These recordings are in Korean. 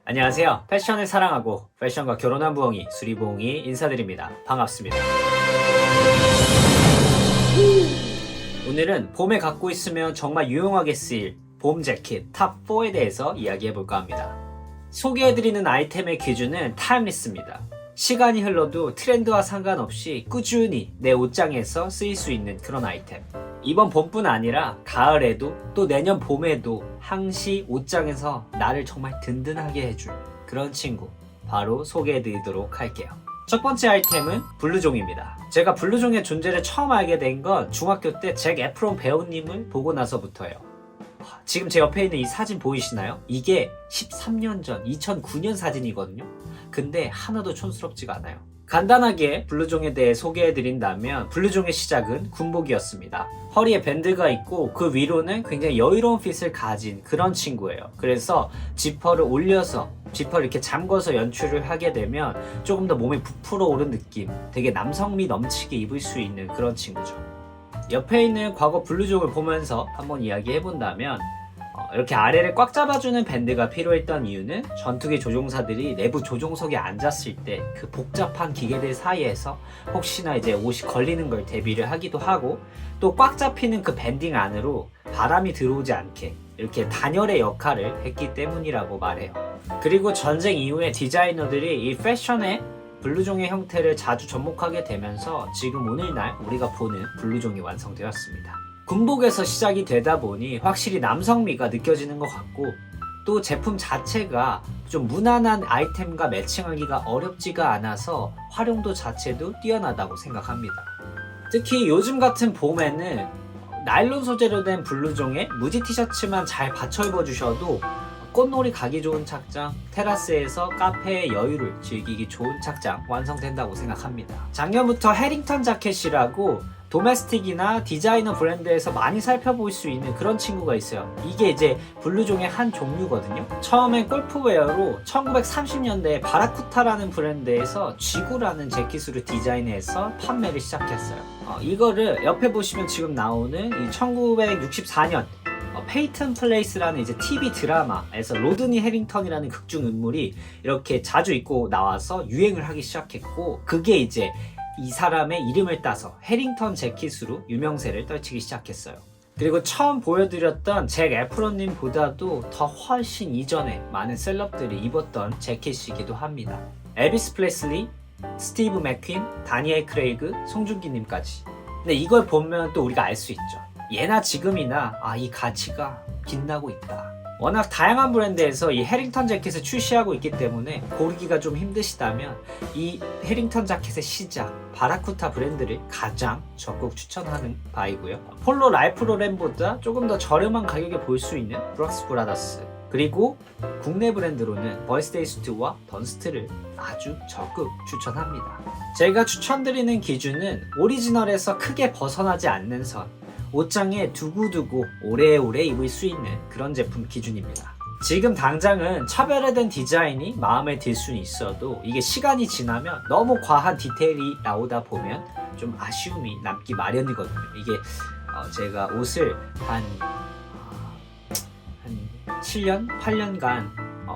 안녕하세요. 패션을 사랑하고 패션과 결혼한 부엉이 수리부엉이 인사드립니다. 반갑습니다. 오늘은 봄에 갖고 있으면 정말 유용하게 쓰일 봄 재킷 탑 4에 대해서 이야기해볼까 합니다. 소개해드리는 아이템의 기준은 타임리스입니다. 시간이 흘러도 트렌드와 상관없이 꾸준히 내 옷장에서 쓰일 수 있는 그런 아이템. 이번 봄뿐 아니라 가을에도 또 내년 봄에도 항시 옷장에서 나를 정말 든든하게 해줄 그런 친구 바로 소개해드리도록 할게요. 첫 번째 아이템은 블루종입니다. 제가 블루종의 존재를 처음 알게 된 건 중학교 때 잭 에프론 배우님을 보고 나서부터예요. 지금 제 옆에 있는 이 사진 보이시나요? 이게 13년 전 2009년 사진이거든요. 근데 하나도 촌스럽지가 않아요. 간단하게 블루종에 대해 소개해드린다면 블루종의 시작은 군복이었습니다. 허리에 밴드가 있고 그 위로는 굉장히 여유로운 핏을 가진 그런 친구예요. 그래서 지퍼를 올려서 지퍼를 이렇게 잠궈서 연출을 하게 되면 조금 더 몸이 부풀어 오른 느낌, 되게 남성미 넘치게 입을 수 있는 그런 친구죠. 옆에 있는 과거 블루종을 보면서 한번 이야기해본다면 이렇게 아래를 꽉 잡아주는 밴드가 필요했던 이유는 전투기 조종사들이 내부 조종석에 앉았을 때 그 복잡한 기계들 사이에서 혹시나 이제 옷이 걸리는 걸 대비를 하기도 하고 또 꽉 잡히는 그 밴딩 안으로 바람이 들어오지 않게 이렇게 단열의 역할을 했기 때문이라고 말해요. 그리고 전쟁 이후에 디자이너들이 이 패션에 블루종의 형태를 자주 접목하게 되면서 지금 오늘날 우리가 보는 블루종이 완성되었습니다. 군복에서 시작이 되다 보니 확실히 남성미가 느껴지는 것 같고 또 제품 자체가 좀 무난한 아이템과 매칭하기가 어렵지가 않아서 활용도 자체도 뛰어나다고 생각합니다. 특히 요즘 같은 봄에는 나일론 소재로 된 블루종에 무지 티셔츠만 잘 받쳐 입어주셔도 꽃놀이 가기 좋은 착장, 테라스에서 카페의 여유를 즐기기 좋은 착장 완성된다고 생각합니다. 작년부터 해링턴 자켓이라고 도메스틱이나 디자이너 브랜드에서 많이 살펴볼 수 있는 그런 친구가 있어요. 이게 이제 블루종의 한 종류거든요. 처음엔 골프웨어로 1930년대에 바라쿠타라는 브랜드에서 쥐구라는 재킷으로 디자인해서 판매를 시작했어요. 이거를 옆에 보시면 지금 나오는 이 1964년 페이튼 플레이스라는 이제 TV 드라마에서 로드니 해링턴이라는 극중 인물이 이렇게 자주 입고 나와서 유행을 하기 시작했고 그게 이제 이 사람의 이름을 따서 해링턴 재킷으로 유명세를 떨치기 시작했어요. 그리고 처음 보여드렸던 잭 에프론님 보다도 더 훨씬 이전에 많은 셀럽들이 입었던 재킷이기도 합니다. 엘비스 프레슬리, 스티브 맥퀸, 다니엘 크레이그, 송중기님까지. 근데 이걸 보면 또 우리가 알 수 있죠. 예나 지금이나 이 가치가 빛나고 있다. 워낙 다양한 브랜드에서 이 해링턴 재킷을 출시하고 있기 때문에 고르기가 좀 힘드시다면 이 해링턴 자켓의 시작 바라쿠타 브랜드를 가장 적극 추천하는 바이고요. 폴로 라이프로렌보다 조금 더 저렴한 가격에 볼 수 있는 브럭스 브라더스 그리고 국내 브랜드로는 벌스데이 수트와 던스트를 아주 적극 추천합니다. 제가 추천드리는 기준은 오리지널에서 크게 벗어나지 않는 선 옷장에 두고두고 오래오래 입을 수 있는 그런 제품 기준입니다. 지금 당장은 차별화된 디자인이 마음에 들 수는 있어도 이게 시간이 지나면 너무 과한 디테일이 나오다 보면 좀 아쉬움이 남기 마련이거든요. 이게 제가 옷을 한 7년, 8년간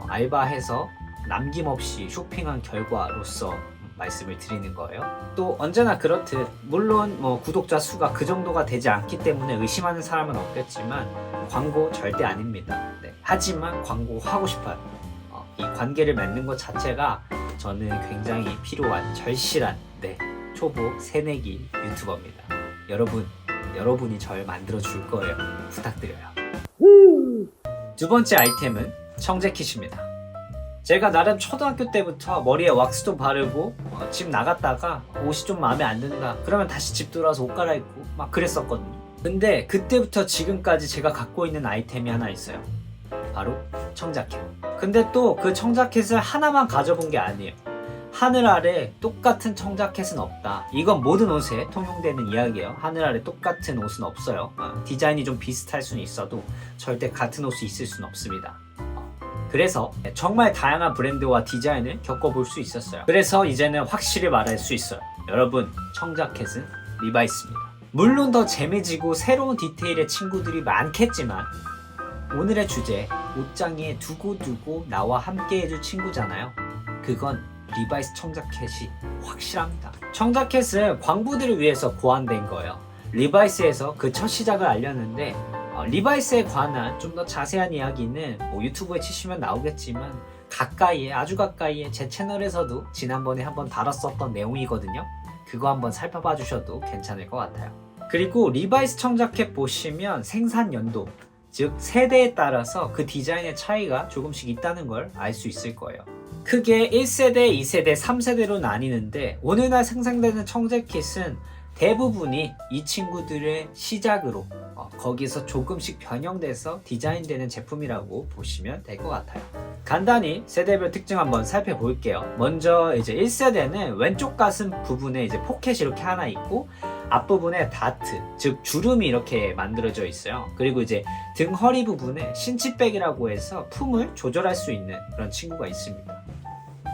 알바해서 남김없이 쇼핑한 결과로서 말씀을 드리는 거예요. 또 언제나 그렇듯 물론 구독자 수가 그 정도가 되지 않기 때문에 의심하는 사람은 없겠지만 광고 절대 아닙니다. 네. 하지만 광고하고 싶어요. 이 관계를 맺는 것 자체가 저는 굉장히 필요한 절실한 초보 새내기 유튜버입니다. 여러분이 절 만들어줄 거예요. 부탁드려요. 두 번째 아이템은 청재킷입니다. 제가 나름 초등학교 때부터 머리에 왁스도 바르고 집 나갔다가 옷이 좀 마음에 안 든다 그러면 다시 집 돌아와서 옷 갈아입고 막 그랬었거든요. 근데 그때부터 지금까지 제가 갖고 있는 아이템이 하나 있어요. 바로 청자켓. 근데 또 그 청자켓을 하나만 가져본 게 아니에요. 하늘 아래 똑같은 청자켓은 없다. 이건 모든 옷에 통용되는 이야기예요. 하늘 아래 똑같은 옷은 없어요. 디자인이 좀 비슷할 수는 있어도 절대 같은 옷이 있을 수는 없습니다. 그래서 정말 다양한 브랜드와 디자인을 겪어볼 수 있었어요. 그래서 이제는 확실히 말할 수 있어요. 여러분, 청자켓은 리바이스입니다. 물론 더 재미지고 새로운 디테일의 친구들이 많겠지만 오늘의 주제 옷장에 두고두고 나와 함께 해줄 친구잖아요. 그건 리바이스 청자켓이 확실합니다. 청자켓은 광부들을 위해서 고안된 거예요. 리바이스에서 그 첫 시작을 알렸는데 리바이스에 관한 좀 더 자세한 이야기는 유튜브에 치시면 나오겠지만 가까이에 아주 가까이에 제 채널에서도 지난번에 한번 다뤘었던 내용이거든요. 그거 한번 살펴봐 주셔도 괜찮을 것 같아요. 그리고 리바이스 청자켓 보시면 생산 연도, 즉 세대에 따라서 그 디자인의 차이가 조금씩 있다는 걸 알 수 있을 거예요. 크게 1세대, 2세대, 3세대로 나뉘는데 오늘날 생산되는 청자켓은 대부분이 이 친구들의 시작으로 거기서 조금씩 변형돼서 디자인되는 제품이라고 보시면 될 것 같아요. 간단히 세대별 특징 한번 살펴볼게요. 먼저 이제 1세대는 왼쪽 가슴 부분에 이제 포켓이 이렇게 하나 있고 앞부분에 다트, 즉 주름이 이렇게 만들어져 있어요. 그리고 이제 등 허리 부분에 신치백이라고 해서 품을 조절할 수 있는 그런 친구가 있습니다.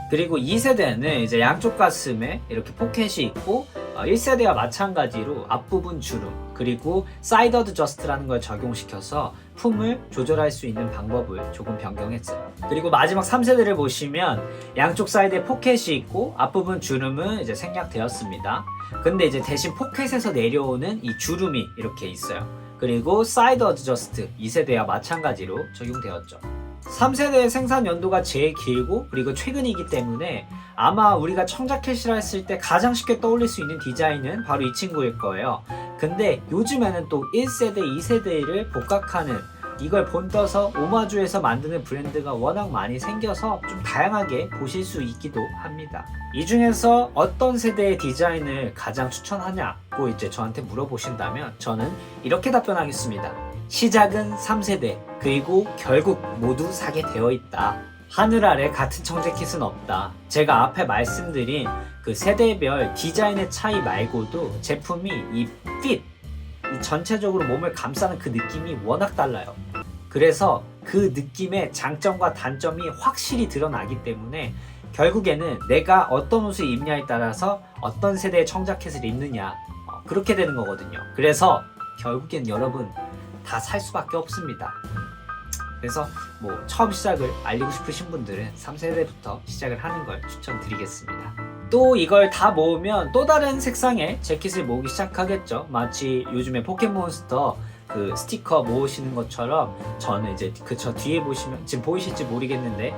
그리고 2세대는 이제 양쪽 가슴에 이렇게 포켓이 있고 1세대와 마찬가지로 앞부분 주름 그리고 사이드 어드저스트라는 걸 적용시켜서 품을 조절할 수 있는 방법을 조금 변경했어요. 그리고 마지막 3세대를 보시면 양쪽 사이드에 포켓이 있고 앞부분 주름은 이제 생략되었습니다. 근데 이제 대신 포켓에서 내려오는 이 주름이 이렇게 있어요. 그리고 사이드 어드저스트 2세대와 마찬가지로 적용되었죠. 3세대의 생산 연도가 제일 길고 그리고 최근이기 때문에 아마 우리가 청자켓이라 했을 때 가장 쉽게 떠올릴 수 있는 디자인은 바로 이 친구일 거예요. 근데 요즘에는 또 1세대, 2세대를 복각하는 이걸 본떠서 오마주에서 만드는 브랜드가 워낙 많이 생겨서 좀 다양하게 보실 수 있기도 합니다. 이 중에서 어떤 세대의 디자인을 가장 추천하냐고 이제 저한테 물어보신다면 저는 이렇게 답변하겠습니다. 시작은 3세대, 그리고 결국 모두 사게 되어 있다. 하늘 아래 같은 청자켓은 없다. 제가 앞에 말씀드린 그 세대별 디자인의 차이 말고도 제품이 이 핏, 이 전체적으로 몸을 감싸는 그 느낌이 워낙 달라요. 그래서 그 느낌의 장점과 단점이 확실히 드러나기 때문에 결국에는 내가 어떤 옷을 입냐에 따라서 어떤 세대의 청자켓을 입느냐 그렇게 되는 거거든요. 그래서 결국엔 여러분 다 살 수밖에 없습니다. 그래서 처음 시작을 알리고 싶으신 분들은 3세대부터 시작을 하는 걸 추천드리겠습니다. 또 이걸 다 모으면 또 다른 색상의 재킷을 모으기 시작하겠죠. 마치 요즘에 포켓몬스터 그 스티커 모으시는 것처럼 저는 이제 저 뒤에 보시면 지금 보이실지 모르겠는데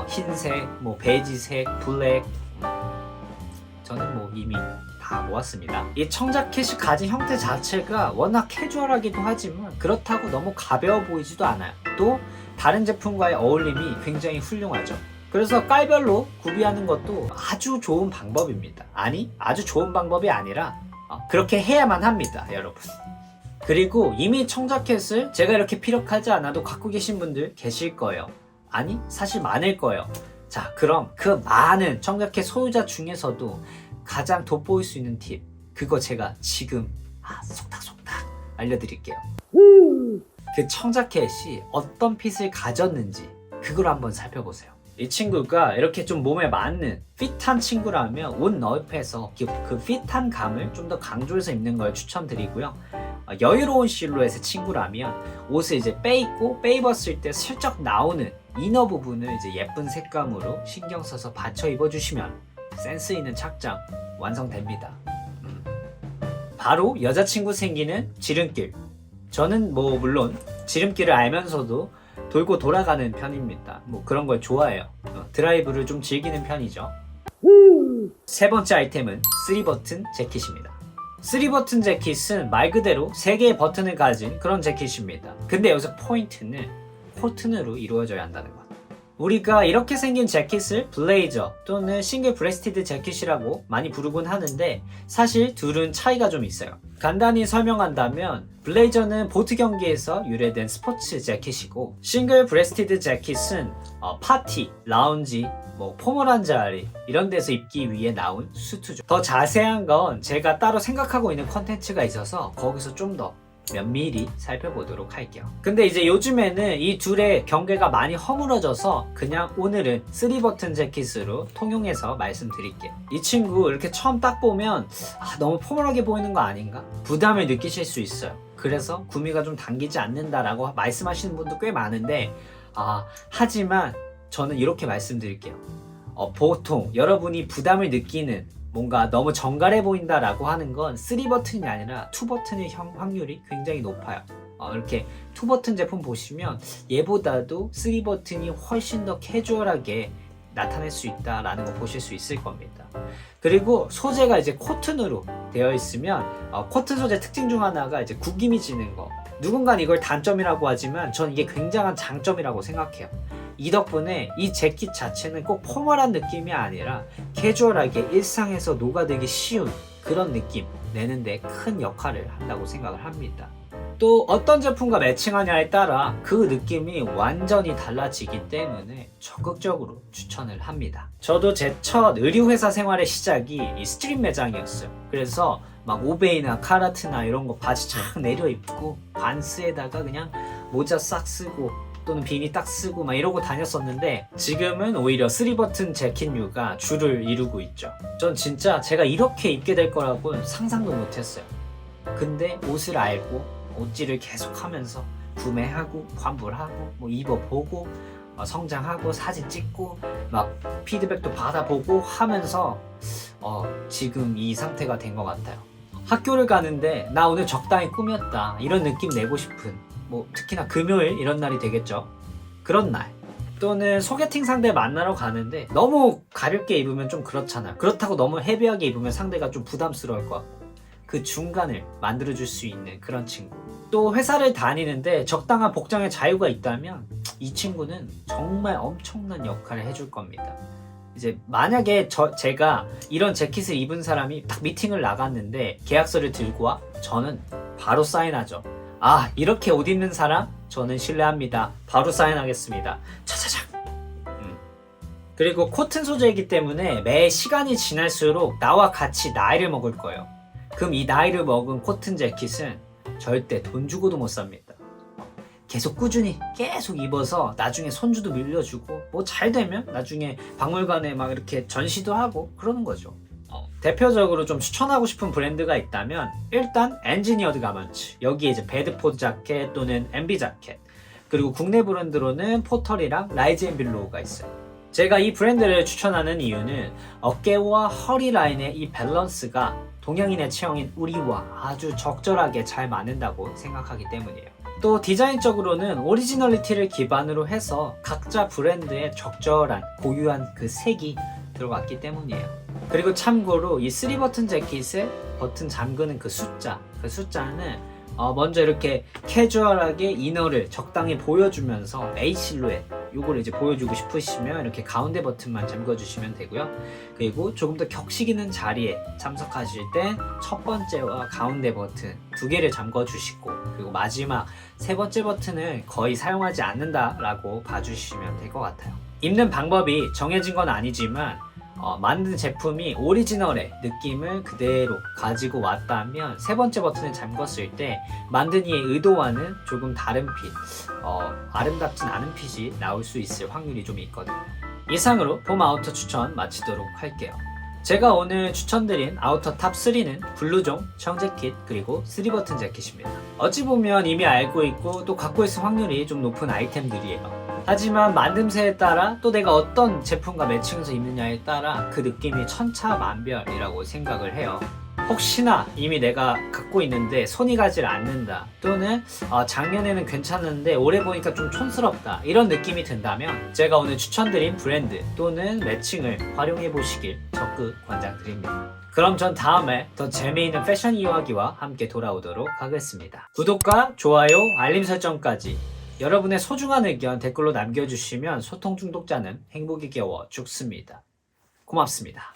흰색, 베이지색, 블랙 저는 이미 다 모았습니다. 이 청자켓이 가진 형태 자체가 워낙 캐주얼하기도 하지만 그렇다고 너무 가벼워 보이지도 않아요. 또 다른 제품과의 어울림이 굉장히 훌륭하죠. 그래서 깔별로 구비하는 것도 아주 좋은 방법입니다. 아니, 아주 좋은 방법이 아니라 그렇게 해야만 합니다, 여러분. 그리고 이미 청자켓을 제가 이렇게 피력하지 않아도 갖고 계신 분들 계실 거예요. 아니, 사실 많을 거예요. 자, 그럼 그 많은 청자켓 소유자 중에서도 가장 돋보일 수 있는 팁, 그거 제가 지금 속닥속닥 알려드릴게요. 그 청자켓이 어떤 핏을 가졌는지 그걸 한번 살펴보세요. 이 친구가 이렇게 좀 몸에 맞는 핏한 친구라면 옷 너프에서 그 핏한 감을 좀 더 강조해서 입는 걸 추천드리고요. 여유로운 실루엣의 친구라면 옷을 이제 빼입고 빼입었을 때 슬쩍 나오는 이너 부분을 이제 예쁜 색감으로 신경 써서 받쳐 입어주시면 센스 있는 착장 완성됩니다. 바로 여자친구 생기는 지름길. 저는 물론 지름길을 알면서도 돌고 돌아가는 편입니다. 그런 걸 좋아해요. 드라이브를 좀 즐기는 편이죠. 세 번째 아이템은 3버튼 재킷입니다. 3버튼 재킷은 말 그대로 3개의 버튼을 가진 그런 재킷입니다. 근데 여기서 포인트는 코튼으로 이루어져야 한다는 것. 우리가 이렇게 생긴 재킷을 블레이저 또는 싱글 브레스티드 재킷이라고 많이 부르곤 하는데 사실 둘은 차이가 좀 있어요. 간단히 설명한다면 블레이저는 보트 경기에서 유래된 스포츠 재킷이고 싱글 브레스티드 재킷은 파티, 라운지, 포멀한 자리 이런 데서 입기 위해 나온 수트죠. 더 자세한 건 제가 따로 생각하고 있는 컨텐츠가 있어서 거기서 좀 더 면밀히 살펴보도록 할게요. 근데 이제 요즘에는 이 둘의 경계가 많이 허물어져서 그냥 오늘은 3버튼 재킷으로 통용해서 말씀드릴게요. 이 친구 이렇게 처음 딱 보면 너무 포멀하게 보이는 거 아닌가? 부담을 느끼실 수 있어요. 그래서 구미가 좀 당기지 않는다라고 말씀하시는 분도 꽤 많은데 하지만 저는 이렇게 말씀드릴게요. 보통 여러분이 부담을 느끼는 뭔가 너무 정갈해 보인다라고 하는 건 3버튼이 아니라 2버튼의 확률이 굉장히 높아요. 이렇게 2버튼 제품 보시면 얘보다도 3버튼이 훨씬 더 캐주얼하게 나타낼 수 있다라는 거 보실 수 있을 겁니다. 그리고 소재가 이제 코튼으로 되어 있으면 코튼 소재 특징 중 하나가 이제 구김이 지는 거. 누군가는 이걸 단점이라고 하지만 전 이게 굉장한 장점이라고 생각해요. 이 덕분에 이 재킷 자체는 꼭 포멀한 느낌이 아니라 캐주얼하게 일상에서 녹아들기 쉬운 그런 느낌 내는데 큰 역할을 한다고 생각을 합니다. 또 어떤 제품과 매칭하냐에 따라 그 느낌이 완전히 달라지기 때문에 적극적으로 추천을 합니다. 저도 제 첫 의류회사 생활의 시작이 이 스트릿 매장이었어요. 그래서 막 오베이나 카라트나 이런 거 바지 쫙 내려 입고 반스에다가 그냥 모자 싹 쓰고 또는 비니 딱 쓰고 막 이러고 다녔었는데 지금은 오히려 3버튼 재킷류가 주를 이루고 있죠. 전 진짜 제가 이렇게 입게 될 거라고는 상상도 못했어요. 근데 옷을 알고 옷질을 계속하면서 구매하고 환불하고 뭐 입어보고 성장하고 사진 찍고 막 피드백도 받아보고 하면서 지금 이 상태가 된 것 같아요. 학교를 가는데 나 오늘 적당히 꾸몄다 이런 느낌 내고 싶은 뭐 특히나 금요일 이런 날이 되겠죠. 그런 날 또는 소개팅 상대 만나러 가는데 너무 가볍게 입으면 좀 그렇잖아요. 그렇다고 너무 헤비하게 입으면 상대가 좀 부담스러울 것 같고 그 중간을 만들어줄 수 있는 그런 친구. 또 회사를 다니는데 적당한 복장의 자유가 있다면 이 친구는 정말 엄청난 역할을 해줄 겁니다. 이제 만약에 제가 이런 재킷을 입은 사람이 딱 미팅을 나갔는데 계약서를 들고 와 저는 바로 사인하죠. 이렇게 옷 입는 사람 저는 신뢰합니다. 바로 사인하겠습니다. 차차작. 그리고 코튼 소재이기 때문에 매 시간이 지날수록 나와 같이 나이를 먹을 거예요. 그럼 이 나이를 먹은 코튼 재킷은 절대 돈 주고도 못 삽니다. 계속 꾸준히 계속 입어서 나중에 손주도 밀려주고 뭐 잘 되면 나중에 박물관에 막 이렇게 전시도 하고 그러는 거죠. 대표적으로 좀 추천하고 싶은 브랜드가 있다면 일단 엔지니어드 가먼츠, 여기에 이제 베드포드 자켓 또는 MB 자켓, 그리고 국내 브랜드로는 포털이랑 라이즈 앤 빌로우가 있어요. 제가 이 브랜드를 추천하는 이유는 어깨와 허리 라인의 이 밸런스가 동양인의 체형인 우리와 아주 적절하게 잘 맞는다고 생각하기 때문이에요. 또 디자인적으로는 오리지널리티를 기반으로 해서 각자 브랜드의 적절한 고유한 그 색이 들어갔기 때문이에요. 그리고 참고로 이 3버튼 재킷의 버튼 잠그는 그 숫자는 먼저 이렇게 캐주얼하게 이너를 적당히 보여주면서 A 실루엣 요거를 이제 보여주고 싶으시면 이렇게 가운데 버튼만 잠궈주시면 되고요. 그리고 조금 더 격식 있는 자리에 참석하실 때 첫 번째와 가운데 버튼 두 개를 잠궈주시고 그리고 마지막 세 번째 버튼을 거의 사용하지 않는다라고 봐주시면 될 것 같아요. 입는 방법이 정해진 건 아니지만 만든 제품이 오리지널의 느낌을 그대로 가지고 왔다면 세 번째 버튼을 잠궜을 때 만든 이의 의도와는 조금 다른 핏, 아름답진 않은 핏이 나올 수 있을 확률이 좀 있거든요. 이상으로 봄 아우터 추천 마치도록 할게요. 제가 오늘 추천드린 아우터 탑 3는 블루종, 청재킷, 그리고 3버튼 재킷입니다. 어찌 보면 이미 알고 있고 또 갖고 있을 확률이 좀 높은 아이템들이에요. 하지만 만듦새에 따라 또 내가 어떤 제품과 매칭해서 입느냐에 따라 그 느낌이 천차만별이라고 생각을 해요. 혹시나 이미 내가 갖고 있는데 손이 가질 않는다 또는 작년에는 괜찮은데 올해 보니까 좀 촌스럽다 이런 느낌이 든다면 제가 오늘 추천드린 브랜드 또는 매칭을 활용해 보시길 적극 권장드립니다. 그럼 전 다음에 더 재미있는 패션 이야기와 함께 돌아오도록 하겠습니다. 구독과 좋아요, 알림 설정까지 여러분의 소중한 의견 댓글로 남겨주시면 소통 중독자는 행복이 겨워 죽습니다. 고맙습니다.